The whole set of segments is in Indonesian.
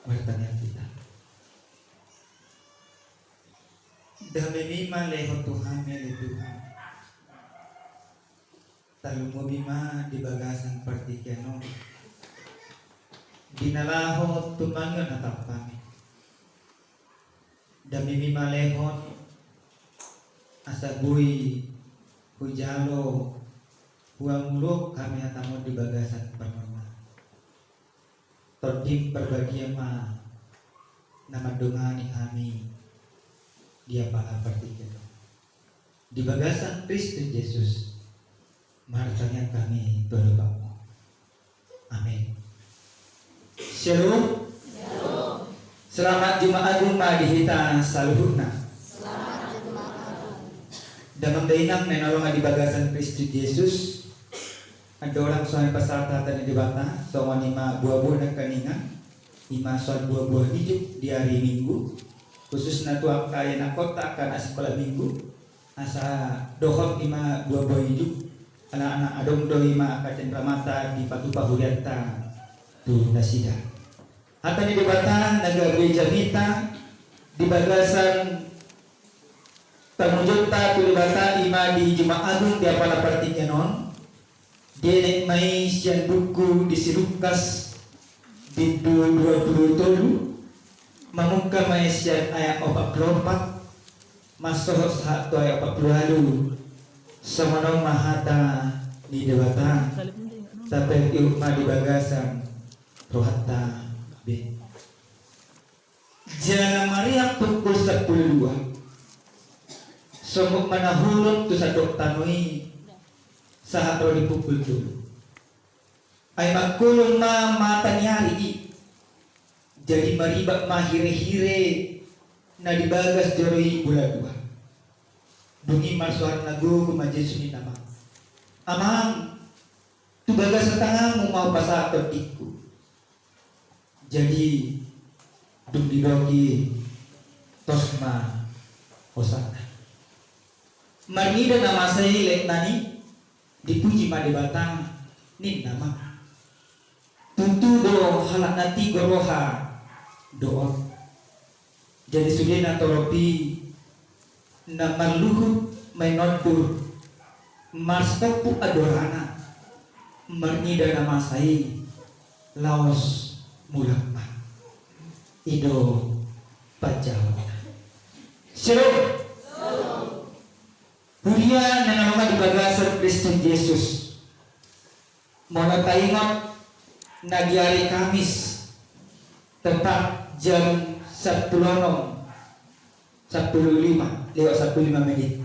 bertanya kita. Dami mima leho Tuhan meli Tuhan. Talungo bima di bagasan partikeno. Dinalaho tumangon atap kami. Dami mima lehon asabui hujalo huang muluk kami hatamu di bagasan permana. Todik berbahagia ma nama dongani kami dia pala partikel di bagasan Kristus Yesus martanya kami berdoa. Amin. Shalom. Shalom. Selamat Jumat Agung dihita saluhuna. Selamat Jumat Agung. Damang dainang menolong di bagasan Kristus Yesus. Ada orang soal peserta tadi di bata, soal 5 buah-buah dan kaningan, 5 soal buah-buah hidup di hari Minggu, khusus natu kaya na kota akan sekolah Minggu, asa dohok 5 buah-buah hidup, anak-anak adong do 5 kacan pramata di Patupa Hurianta tu nasida. Hatta di bata naga gereja Mita di bagasan Tanujota tu di bata 5 di Jumat Agung di apala partikenon. Dia mai siang buku di Lukas pintu 27 membuka mai siang ayat 44 masuk satu ayat 40 semanong mahata di dewata sampai ilmu di bagasan rohata b. Jangan Maria pukul 10 sungguh manahulun tu satu tanui saat di pukul dulu. Ay magkulong na mata ni hari jadi maribak mahire-hire na dibagas joroy bulan 2. Dungi marsuhan nagu kumajesu ni nama. Amang, tu bagas sa tangamu mau pasa pertiku. Jadi dung didoki tosma osana. Marnida nama saya lek nani dipuji pada batang nin nama tentu do halak nanti goroha doa jadi sudah natoropi nama luhut menontur mastopu adorana marnida nama saya laos mulakma ido pajawana shalom. Huria na naman di bagasan Kristus Yesus. Muna taingot na di hari Kamis tepat jam 10.05 lewat 15 menit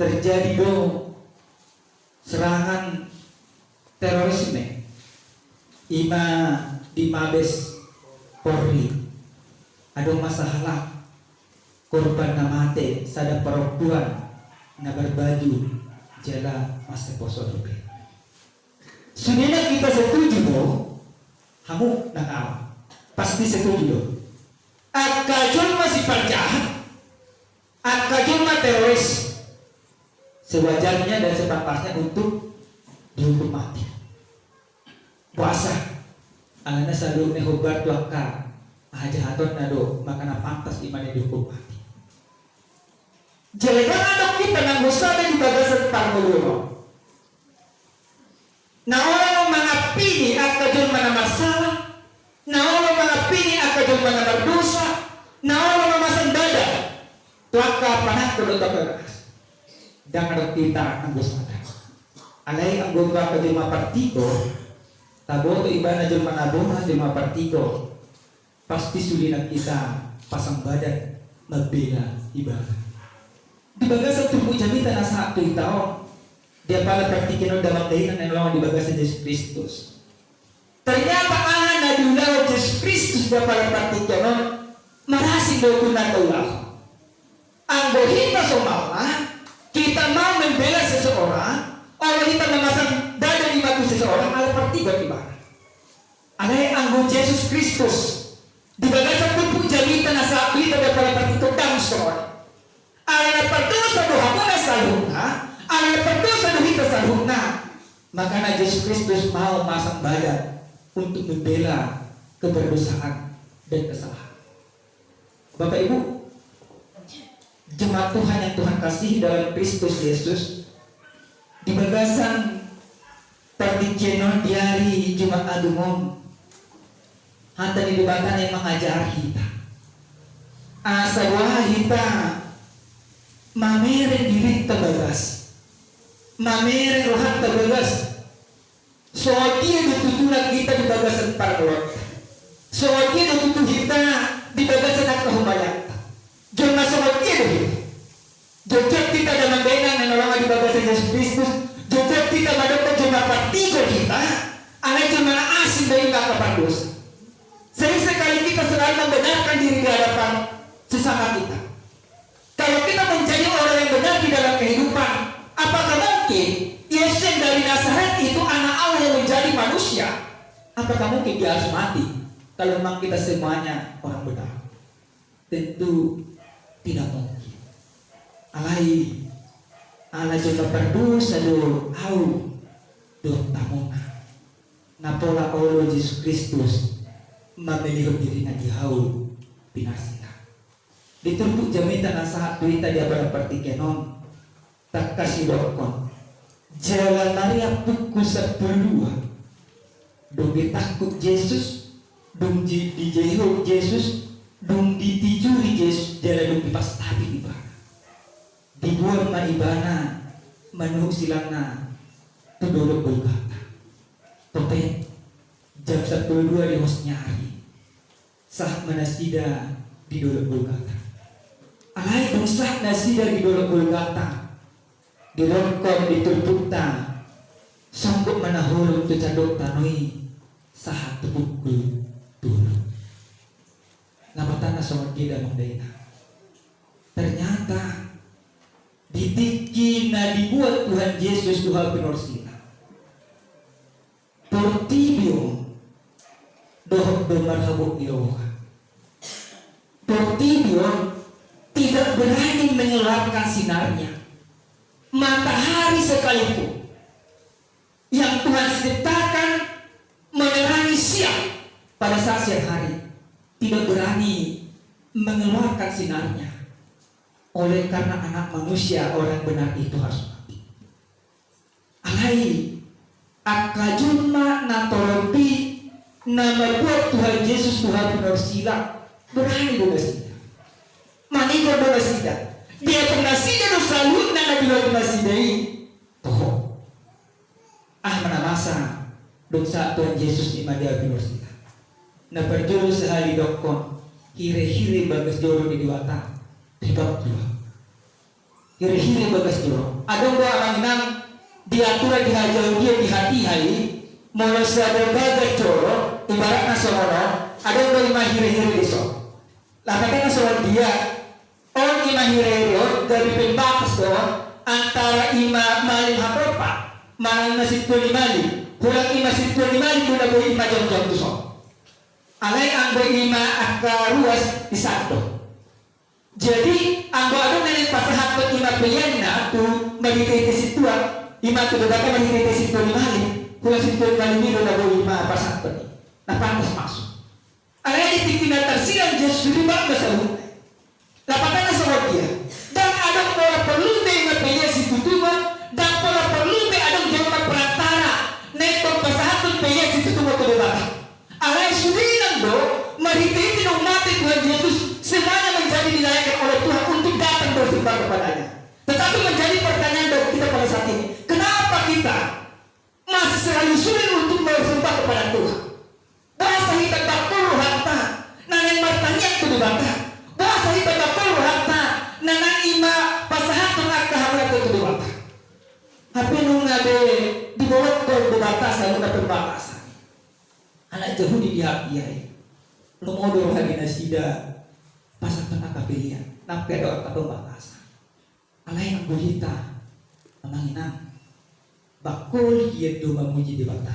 terjadi do serangan terorisme ima di Mabes Polri. Ada masalah korban na mate sada perempuan na berbaju jala masa poso dobe. Sudah kita setuju do, kamu nak pasti setuju do. Akajul masih penjahat, akajul mah teroris. Sewajarnya dan sepantasnya untuk dihukum mati. Puasa, alana sadu nehobar tuaka, aja haton nado makana pantas imane dihukum mati. Jangan anak kita nang usah di bagasan panguluno. Na orang mengapini akajul mana masalah, na orang mengapini akajul mana berdosa, na orang memasan dada. Tuaka panah kedua keras. Dan ada kita anggos mata. Alai anggota akajul mapartigo, tabo tu ibana jul manabona jul mapartigo. Pasti sulinan kita pasang badan membela ibadah. Di bagasan tubuh jamita nasa tu itaon dia pala praktikin dalam dahiran yang lawan di bagasan Yesus Kristus. Ternyata anak na diulaw Yesus Kristus dia pala praktikin marasi do tunang ulah. Ang bohita sumawa kita mau membela seseorang, Allah kita memasang dada di batu seseorang ala praktikan ibadah. Alai anggo Yesus Kristus di bagasan tubuh jamita nasa kita dia pala praktikin dang seorang. Ayat perdosa doa puna salhuna, ayat perdosa dohita salhuna. Maka Yesus Kristus mau masang badan untuk membela keberdosaan dan kesalahan. Bapak Ibu, jemaat Tuhan yang Tuhan kasih dalam Kristus Yesus, di bagasan perdijenon di hari Jumat Agung, hanta di debatan yang mengajar kita. Asawa kita mamere diri terbagas, mamere rohan terbagas. Soal dia ditutulah kita di bagasan parlor. Soal dia ditutup kita di bagasan akahumayan. Jangan soal dia dulu. Jojak kita dalam benang yang orang di bagasan Yesus Kristus. Jojak kita mendapat jemaat partigo kita. Anak jemaat asing dari kakak dosa. Sekali kita selalu membenarkan diri di hadapan sesama kita. Kalau kita menjadi orang yang benar di dalam kehidupan, apakah mungkin Yesus yang dari Nazaret itu anak Allah yang menjadi manusia? Apakah mungkin dia harus mati? Kalau memang kita semuanya orang benar, tentu tidak mungkin. Allah juga berdosa do tamona. Napola Allah Yesus Kristus memilih diri di haul binasika. Ditumpuk jamitan saat tuita dia berarti kenon tak kasih dokon. Jalan Maria pukul 10 dong ditakut Yesus, dong dijehuk Yesus, dong ditijuri Yesus, jalan dong dipastapi di bana. Dibuat maibana manu silangna tudolok Golgota. Tope jam 10.02 di hostnya hari. Sah manasida di dolok Golgota. Alai dong sah nasida di dolok Golgota. Dilongkong ditulpukta sanggup manahulog tu cadok tanoi sahat tepukul dulu. Napatan na sama kita magdayna. Ternyata ditiki na dibuat Tuhan Yesus Tuhan pinorsila. Portibio dohok bermarhabuk iroha. Portibio tidak berani mengeluarkan sinarnya. Matahari sekalipun yang Tuhan ciptakan menerangi siang pada saat siang hari tidak berani mengeluarkan sinarnya. Oleh karena anak manusia orang benar itu harus mati. Alai akajunma natorobi nama buat Tuhan Yesus Tuhan benar sila berani doa sida. Manigo doa sida. Dia pernah sida dosa lu na nabila pernah sidai. Toh. Mana masa dosa Tuhan Yesus di Madia Pinosita. Na perjuru sehari dokon hire-hire bagas joro di diwata. Ribak dua. Hire-hire bagas joro. Adong doa manginang diatura dihajau dia di hati hari. Mula sadar bagas joro ibarat na somono. Adong doa ima hire-hire diso. Lapatnya soal dia on ima hirero dari pembatas doon antara ima malim hapropa manang na sitwa ni malim hulang ima sitwa ni malim mula boy ima jom-jom tuso alay ang boy ima akaruas di sakto. Jadi ang boy adong na pasahat ko ima pilihan na tu magigay sitwa ima tu dodaka magigay sitwa ni malim hulang sitwa ni malim milo na boy ima pasahat ko ni napantas masuk alay itikinatar silang Diyos sulibak na sa hutay. Lapatan na sa dia. Dan ada pola perlu dengan pilih si tutuman dan pola perlu ada jamaah perantara naik pembahasan pilih si tutuman ke depan. Alai sudinan do merintih umat Tuhan Yesus semuanya menjadi dilayakkan oleh Tuhan untuk datang bersembah kepadanya. Tetapi menjadi pertanyaan bagi kita pada saat ini, kenapa kita masih selalu sulit untuk bersembah kepada Tuhan? Bahasa kita tak perlu harta, nanti bertanya ke depan. Bahasa kita tak perlu harta, nanang ima pasahatong akahamla ke kedua. Tapi nung ngabe di bawah kol batasan na perbatasan. Anak Yahudi dihapiai. Lumodor hagi na sida pasatan akapilian. Nampi ada orang pembatasan. Alay ang gulita mamanginang. Bakul kiat do mamuji di bata.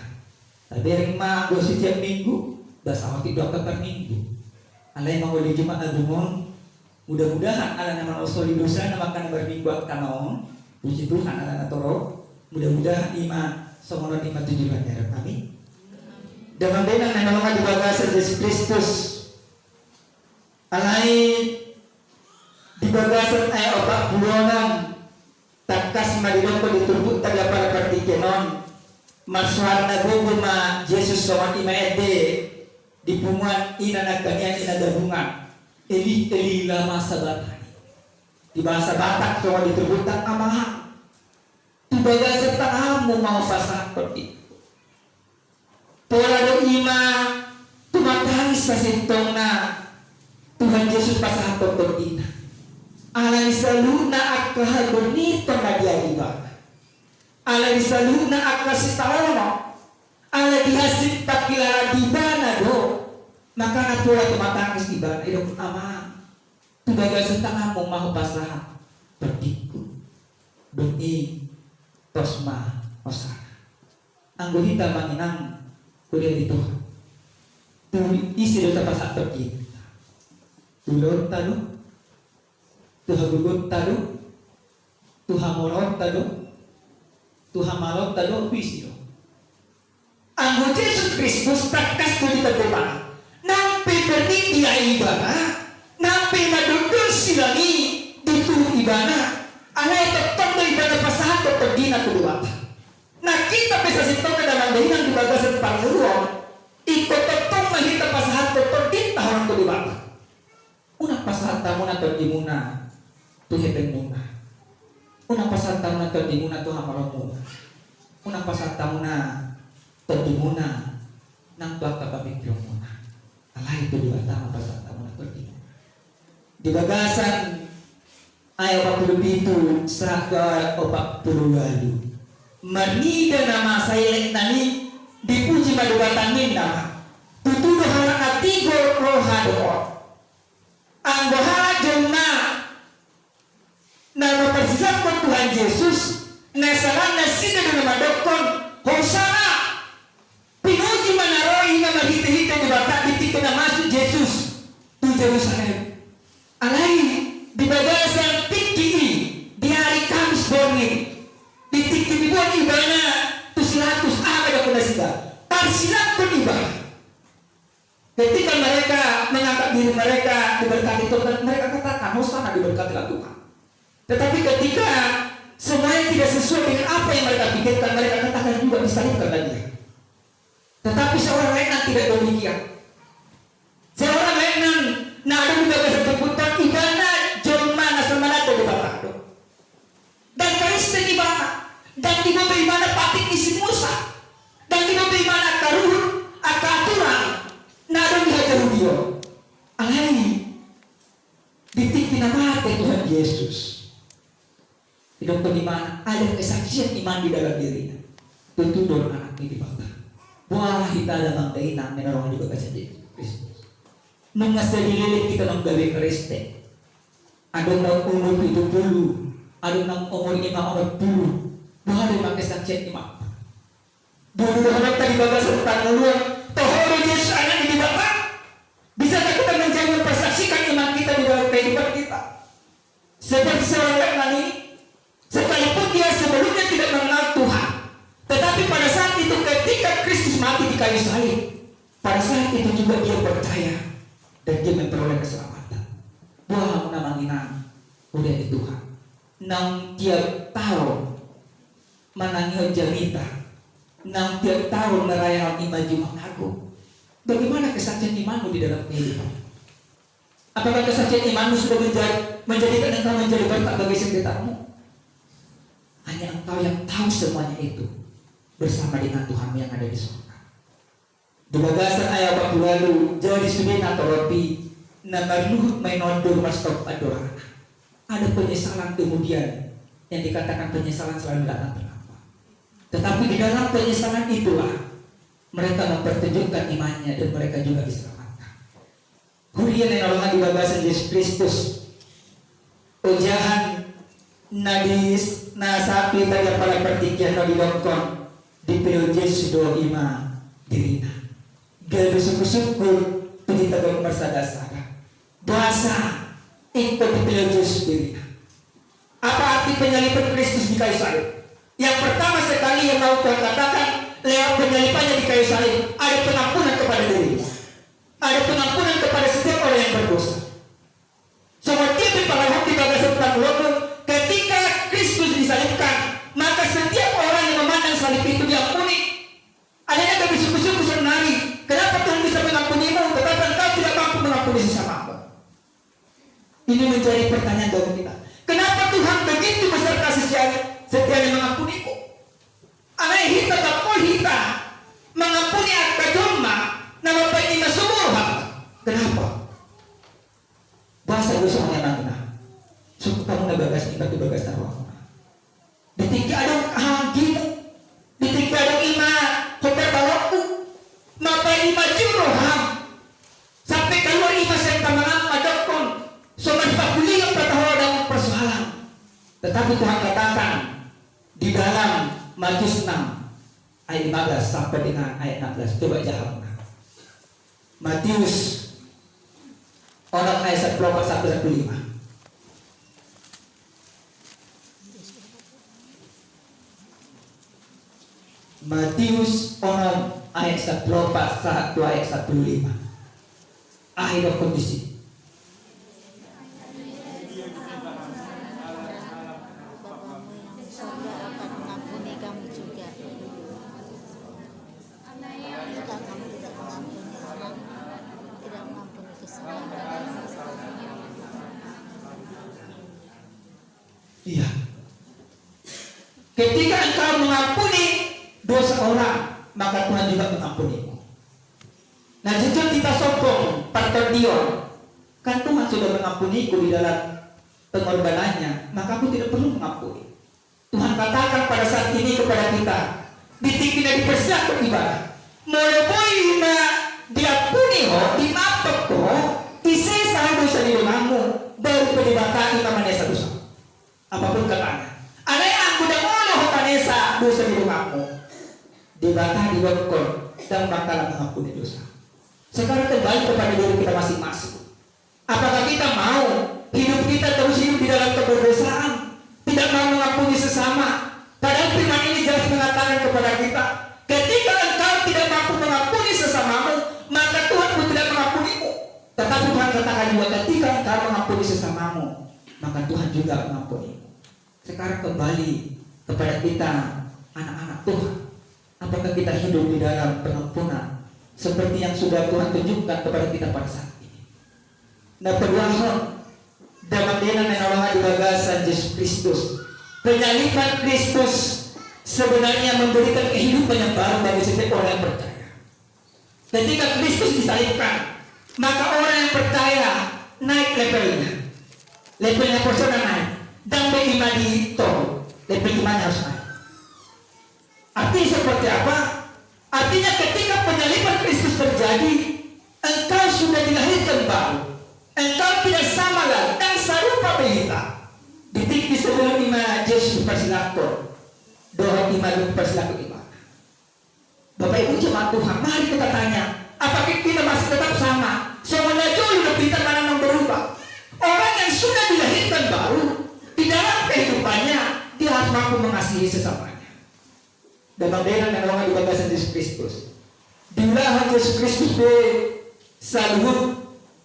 Tabering ma go setiap minggu, basa waktu doa per minggu. Alay manguli Jumat Agung, mudah-mudahan ala nama usoli dosa nama kana berminggu kanaon, puji Tuhan ala natoro, mudah-mudahan ima semono ima tujuan darah kami. Dengan benang na namangan di bagasa Yesus Kristus Alai di bagasan ay opak bulonan takas madidong ko diturbuk taga para partikenon maswar na gugu ma Jesus sawan ima ede di pungan ina nagkanyan ina dabungan eli lama sabatani di bahasa Batak sawan diturbuk tak amaha di bagasan tangamu mau pasang perti pola do ima tumatangis sa sintong na Tuhan Yesus pasang pertina alay saluna akka bonito na diadiba alay saluna akka sitawano alay dihasit pakilala dibana do maka natula tumatangis dibana idong ama tubaga sa tanga mong mahupasahan pertiku doi tosma osana ang guhita manginang kuliah dito tu isi do tapasak pertina tulor talo tuhagugot talo tuhamorot talo tuhamalot talo pisio ang Jesus Kristus takas ko dito diba nang piperni dia ibana nang pinadudul sila ni dito ibana anay tetap na ibana pasahan ko pagdina ko diba nakita pa sa sitong na naman dahilan di bagasan panguluan ikot tetap mahita pasahan ko pagdina tahon ko diba unang pasahan tamo na to di muna tuhepeng muna unang pasahan tamo na to di muna to hamarong muna unang pasahan tamo na to di muna nang tuwag kapapipyong muna alay ito di ba tama pasahan tamo na to di muna di bagasan ayaw 47 sa 48 manida nama saya nani dipuji madugatan nama tutudo harang atigo rohado ang bahala jomna na mapersisan ko Tuhan Yesus na salam na sida na madokon Hosana pinuji manaroi na mahita-hita di bata ditiko na masuk Yesus tu Jerusalem alay di bagasan tiki di hari Kamis bongi di tiki buat ibana tu 100 abad aku nasida parsilat pun ibadah. Ketika mereka mengangkat diri mereka diberkati Tuhan, mereka katakan Hosana diberkatilah Tuhan. Tetapi ketika semuanya tidak sesuai dengan apa yang mereka pikirkan, mereka katakan juga disalibkan dia. Tetapi seorang lain tidak demikian. Seorang lain na ada juga kesempatan ibana jom mana semana tu diberkati. Dan Kristen di mana? Dan di mana patik isi Musa? Dan di mana karuhun akaturan? Nadong dihajar dia alay ditik pinamate Tuhan Yesus hidup di mana ada kesaksian iman di dalam dirinya tutur anak ini di bawah buah kita dalam kainan menolong juga kasih Kristus mengasah dililit kita ng gawe Kristen ada ng umur 70 ada ng umur 50 buah ada kesaksian iman dulu anak tadi bagas tentang luar tohoro Yesus anak ini Bapak bisakah kita menjadi mempersaksikan iman kita di dalam kehidupan kita seperti seorang ini sekalipun dia sebelumnya tidak mengenal Tuhan tetapi pada saat itu ketika Kristus mati di kayu salib pada saat itu juga dia percaya dan dia memperoleh keselamatan buah menamangina udah di Tuhan nang tiap tahun menangis jarita nang tiap tahun merayakan iman Jumat Agung. Bagaimana kesaksian imanmu di dalam kehidupan? Apakah kesaksian imanmu sudah menjadikan engkau menjadi berkat bagi sekitarmu? Hanya engkau yang tahu semuanya itu bersama dengan Tuhan yang ada di surga. Di bagasan ayat 40 lalu jadi sudah atau roti namarluhut mainondur mastok adoran. Ada penyesalan kemudian yang dikatakan penyesalan selalu datang terlambat. Tetapi di dalam penyesalan itulah mereka mempertunjukkan imannya dan mereka juga diselamatkan. Hurian yang Allah di bagasan Yesus Kristus ujahan nadis nasapi tadi pada pertikian no dilongkon di periode Yesus do ima dirina gaya bersyukur penita gaya bersadar-sadar bahasa ikut di periode Yesus dirina. Apa arti penyaliban Kristus di kayu salib? Yang pertama sekali yang mau Tuhan katakan lewat penyalipannya di kayu salib ada pengampunan kepada diri, ada pengampunan kepada setiap orang yang berdosa. pertanyaan dalam kita. Kenapa Tuhan begitu besar kasih setianya mengampuniku? Anai hita kapol hita mengampuni akka jomma nama ini masumur hak. Kenapa? Bahasa dosa menyenangkan. Suku kamu nabagas iba tu bagas tawa. Detik ada hagi, detik ada ima hotel bawaku, mapa ima juroham. Sampai keluar ima sentamangan madokon, sobat pakuli yang bertahu dalam persoalan. Tetapi Tuhan katakan di dalam Matius 6 ayat 15 sampai dengan ayat 16. Coba jawab. Matius orang ayat 10 sampai 15. Matius orang ayat 10 1 ayat 15. Akhir kondisi. Iya. Ketika engkau mengampuni dosa orang, maka Tuhan juga mengampunimu. Nah, jujur kita sombong, pertendion, kan Tuhan sudah mengampuniku di dalam pengorbanannya, maka aku tidak perlu mengampuni. Tuhan katakan pada saat ini kepada kita, ditikina dipersiapkan ibadah. Mulai na diampuni ho, dimaafkan ho, isesah dosa di rumahmu, baru penibatan kita manesa dosa. Apapun katanya. Ada yang aku dah Allah kanesa dosa di rumahmu, dibantah diwakon dan bakalan mengampuni dosa. Sekarang kembali kepada diri kita masing-masing. Apakah kita mau hidup kita terus hidup di dalam keberdosaan, tidak mau mengampuni sesama? Padahal firman ini jelas mengatakan kepada kita, ketika engkau tidak mampu mengampuni sesamamu, maka Tuhan pun tidak mengampunimu. Tetapi Tuhan katakan juga, ketika engkau mengampuni sesamamu, maka Tuhan juga mengampunimu. Sekarang kembali kepada kita, anak-anak Tuhan. Apakah kita hidup di dalam pengampunan seperti yang sudah Tuhan tunjukkan kepada kita pada saat ini? Nah, perlahan dalam dena menolong di bagasan Yesus Kristus, penyaliban Kristus sebenarnya memberikan kehidupan yang baru bagi setiap orang yang percaya. Ketika Kristus disalibkan, maka orang yang percaya naik levelnya personal naik, dan beriman di tol, level iman harus naik. Artinya seperti apa? Artinya ketika penyaliban Kristus terjadi, engkau sudah dilahirkan baru. Engkau tidak sama lagi dan serupa kita. Di sebelum iman Yesus persilakan, doa iman persilakan iman. Bapak Ibu jemaat Tuhan, mari kita tanya, apakah kita masih tetap sama? Semuanya jauh lebih kita mana yang berubah. Orang yang sudah dilahirkan baru, di dalam kehidupannya dia harus mampu mengasihi sesamanya. Dalam dena menolong di bagasan Yesus Kristus. Diulah Yesus Kristus saluhut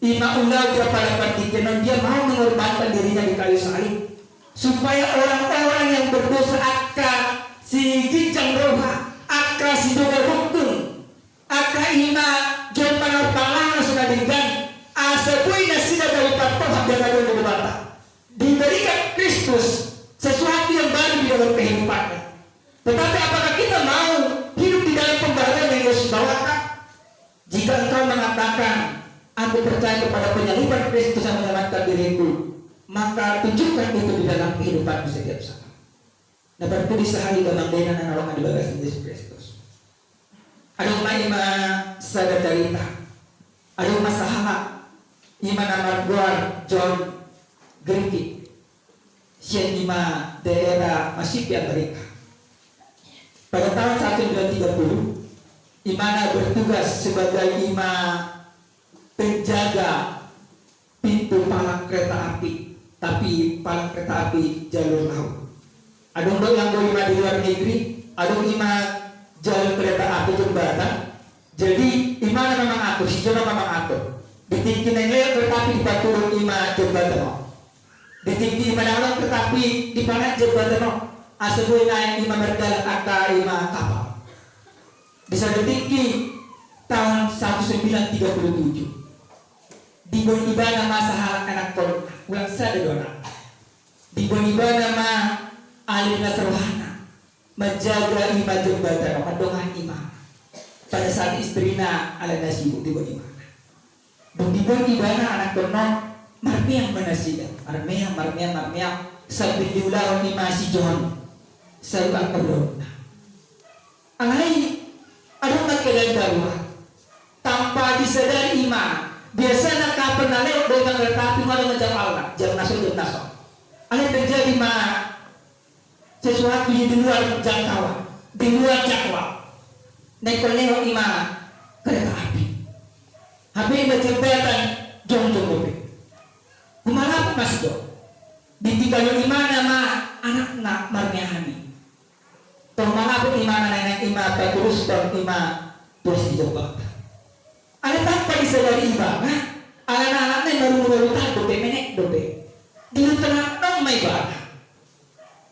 ima ulah dia pada partikan, dia mau mengorbankan dirinya di kayu salib supaya orang-orang yang berdosa akan si gijang roha, akan si doga rukun, akan ima jompang pangan sudah digan, asapui nasida dari patoh dan ada di bata. Diberikan Kristus sesuatu yang baru di dalam kehidupannya. Tetapi apakah kita mau hidup di dalam pembaharuan yang Yesus bawakan? Jika engkau mengatakan, aku percaya kepada penyaliban Kristus yang menyelamatkan diriku, maka tunjukkan itu di dalam kehidupanmu setiap saat. Nah, berpudi sehari dalam dena dan nolongan di bagasan Yesus Kristus. Ada ima sada cerita, ada masalah ima Marguar John Griffith, siya ima daerah Mississippi Amerika. Pada tahun 1930, Imana bertugas sebagai penjaga pintu palang kereta api, tapi palang kereta api jalur laut. Ada yang Ima di luar negeri, ada Ima jalur kereta api jembatan. Jadi Imana memang atur, si Jono memang atur. Ditinggi nengel kereta api di paturun Ima jembatan. Ditinggi Ima dalam kereta api di mana jembatan. Asaboy na ima berdalang aka ima kapal. Bisa detikki tahun 1937. Di iba na masahala anak korona. ulang sada doa. Di bawah nama alina serwana menjaga ima jembatan mendoakan ima. Pada saat istrina ala nasibuk di bawah mana. Di bawah ibana anak kono marmiang manasida. Marmiang sambil diulang ima si John. Selalu akan berdoa. Alai ada makilan darurat tanpa disadari ima. Biasanya kapan naleo dengan retapi malah ngejam Allah, jam nasol. Alai terjadi sesuatu di luar jangkauan, di luar jangkauan. Naik ima kereta api. Habis berjembatan jong. Kumalap mas do. Ditinggal ima nama anak marmiahani. Tomalap ima nenek ima terus ima terus dijebak. Ada tanpa disadari ibadah, anak-anaknya baru tahu menek dobe. Dia tenang dong mai ibadah.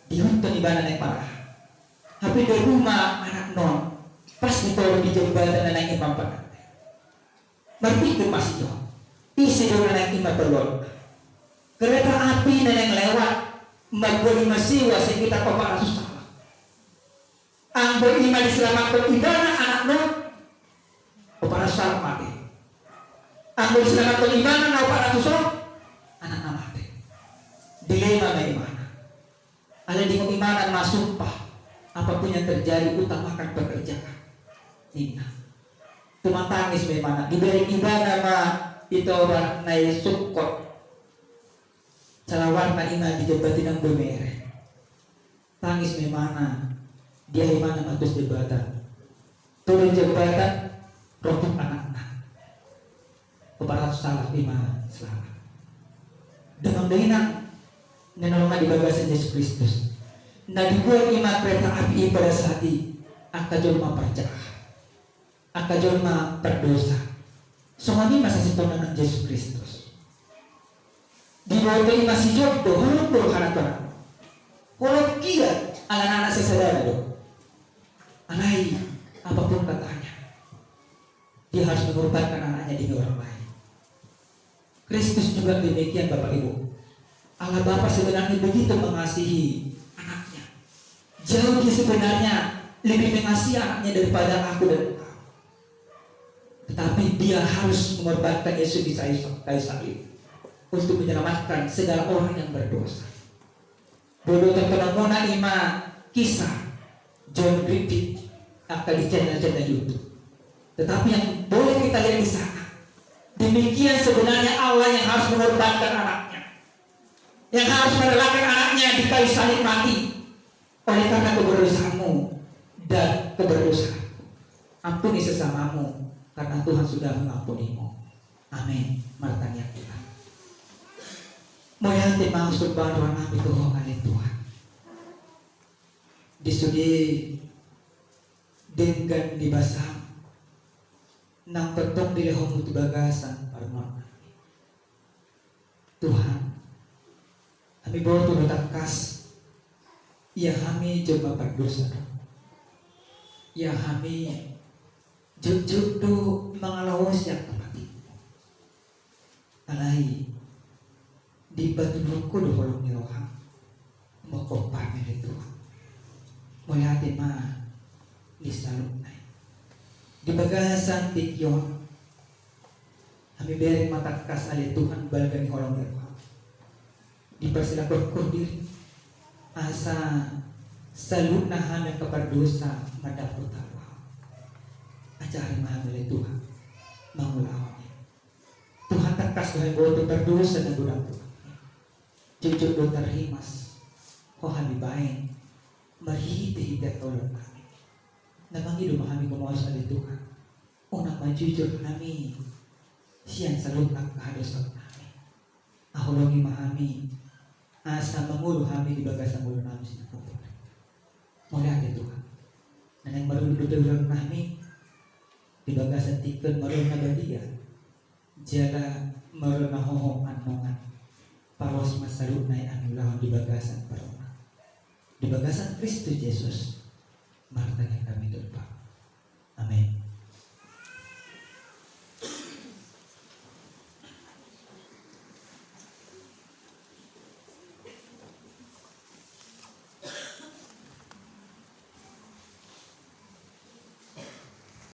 Dia ibadah naik parah. Tapi di rumah anak non pas ditolong di jembatan naik imam pada. Berpikir masih jauh. Isi dulu naik imam berlor. Kereta api nenek lewat. Magboli masiwa sekitar Bapak Rasul salah. Anggo imam diselamatkan ibadah anak non. Bapak Rasul mati. Anggo diselamatkan ibadah Bapak Rasul anak mati. Dilema bagaimana? Ada di imanan masumpah. Apapun yang terjadi utamakan pekerjaan. Ini. Cuma tangis bagaimana? Diberi ibadah mah itu orang naik sukot. Salawat na ima dijabatin ng bumere. Tangis bagaimana? Dia imana matus jabatan. Turun jabatan, ropok anak-anak. Kepada salah imana selamat. Dengan dengan nenolongan di bagasan Yesus Kristus. Na dibuat ima kereta api pada saat ini angka jolma percaya, angka jolma berdosa. Semua ini masih setonangan Yesus Kristus. Di bawah ini masih jodoh, hulur harapan. Kalau kia anak-anak sesadar do, anai apapun katanya, dia harus mengorbankan anaknya di orang lain. Kristus juga demikian Bapak Ibu. Allah Bapa sebenarnya begitu mengasihi anaknya. Jauh dia sebenarnya lebih mengasihi anaknya daripada aku dan engkau. Tetapi dia harus mengorbankan Yesus di kayu salib untuk menyelamatkan segala orang yang berdosa. Bodoh terpenamona ima kisah John Griffith akan di channel YouTube. Tetapi yang boleh kita lihat di sana, demikian sebenarnya Allah yang harus mengorbankan anaknya, yang harus merelakan anaknya di kayu salib mati oleh karena keberdosaanmu dan keberdosaanku. Ampuni sesamamu karena Tuhan sudah mengampunimu. Amin. Martanya Tuhan. Moyang timang surban warna bituho kali Tuhan. Disudi dengan dibasam nang petong dilehong itu bagasan parma. Tuhan, kami bawa turut tangkas. Ya kami coba berdosa. Ya kami juk tu mengalawas yang tempat itu. Alai di batu buku do holong ni rohang mau kopar ni Tuhan. Mau hati mah di salung nai. Di bagasan tikyon kami beri mata kas ali Tuhan balgani holong ni rohang. Di persilakan diri asa salut nahan yang keperdosa madapot Allah. Ajari mahamili Tuhan mangulawannya. Tuhan takas Tuhan boto berdosa dan budak Tuhan. Jujur do terhimas. Ko kami bain marhiti-hiti tolong kami. Namangido kami kumawas ali Tuhan. Unang majujur kami siyan salut ang kahadosan kami. Ahulungi mahami asa mangulu kami di bagasan ulo namin sinapapun. Mula ya Tuhan. Nanang marulududurang kami di bagasan tikon marul na badia. Jala marul na hohong anongan. Paros masalud na anulahan di bagasan parona. Di bagasan Kristus Yesus. Martanya kami doon pa. Amen.